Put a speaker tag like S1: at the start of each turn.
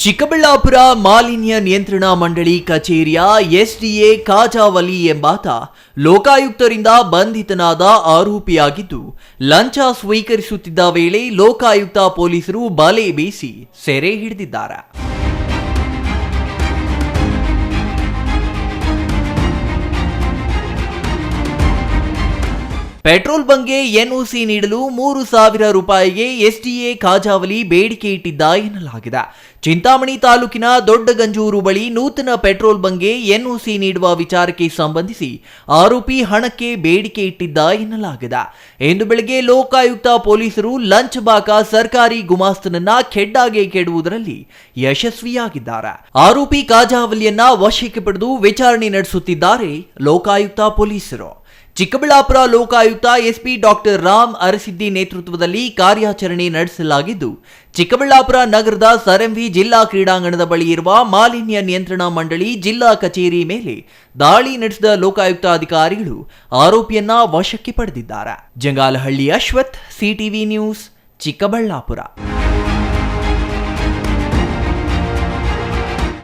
S1: ಚಿಕ್ಕಬಳ್ಳಾಪುರ ಮಾಲಿನ್ಯ ನಿಯಂತ್ರಣ ಮಂಡಳಿ ಕಚೇರಿಯ ಎಸ್ಡಿಎ ಕಾಜಾವಲಿ ಎಂಬಾತ ಲೋಕಾಯುಕ್ತರಿಂದ ಬಂಧಿತನಾದ ಆರೋಪಿಯಾಗಿದ್ದು, ಲಂಚ ಸ್ವೀಕರಿಸುತ್ತಿದ್ದ ವೇಳೆ ಲೋಕಾಯುಕ್ತ ಪೊಲೀಸರು ಬಲೆ ಬೀಸಿ ಸೆರೆ ಹಿಡಿದಿದ್ದಾರೆ. ಪೆಟ್ರೋಲ್ ಬಂಕ್ಗೆ ಎನ್ಒಸಿ ನೀಡಲು 3,000 ರೂಪಾಯಿಗೆ ಎಸ್ಡಿಎ ಕಾಜಾವಲಿ ಬೇಡಿಕೆ ಇಟ್ಟಿದ್ದ ಎನ್ನಲಾಗಿದೆ. ಚಿಂತಾಮಣಿ ತಾಲೂಕಿನ ದೊಡ್ಡಗಂಜೂರು ಬಳಿ ನೂತನ ಪೆಟ್ರೋಲ್ ಬಂಕ್ಗೆ ಎನ್ಒಸಿ ನೀಡುವ ವಿಚಾರಕ್ಕೆ ಸಂಬಂಧಿಸಿ ಆರೋಪಿ ಹಣಕ್ಕೆ ಬೇಡಿಕೆ ಇಟ್ಟಿದ್ದ ಎನ್ನಲಾಗಿದೆ. ಇಂದು ಬೆಳಗ್ಗೆ ಲೋಕಾಯುಕ್ತ ಪೊಲೀಸರು ಲಂಚ್ ಬಾಕ ಸರ್ಕಾರಿ ಗುಮಾಸ್ತನನ್ನ ಖೆಡ್ಡಾಗೆ ಕೆಡುವುದರಲ್ಲಿ ಯಶಸ್ವಿಯಾಗಿದ್ದಾರೆ. ಆರೋಪಿ ಕಾಜಾವಲಿಯನ್ನ ವಶಕ್ಕೆ ಪಡೆದು ವಿಚಾರಣೆ ನಡೆಸುತ್ತಿದ್ದಾರೆ ಲೋಕಾಯುಕ್ತ ಪೊಲೀಸರು. ಚಿಕ್ಕಬಳ್ಳಾಪುರ ಲೋಕಾಯುಕ್ತ ಎಸ್ಪಿ ಡಾಕ್ಟರ್ ರಾಮ್ ಅರಸಿದ್ದಿ ನೇತೃತ್ವದಲ್ಲಿ ಕಾರ್ಯಾಚರಣೆ ನಡೆಸಲಾಗಿದ್ದು, ಚಿಕ್ಕಬಳ್ಳಾಪುರ ನಗರದ ಸರಂವಿ ಜಿಲ್ಲಾ ಕ್ರೀಡಾಂಗಣದ ಬಳಿ ಇರುವ ಮಾಲಿನ್ಯ ನಿಯಂತ್ರಣ ಮಂಡಳಿ ಜಿಲ್ಲಾ ಕಚೇರಿ ಮೇಲೆ ದಾಳಿ ನಡೆಸಿದ ಲೋಕಾಯುಕ್ತ ಅಧಿಕಾರಿಗಳು ಆರೋಪಿಯನ್ನ ವಶಕ್ಕೆ ಪಡೆದಿದ್ದಾರೆ. Jangalahalli Ashwath, CTV news, Chikkaballapur.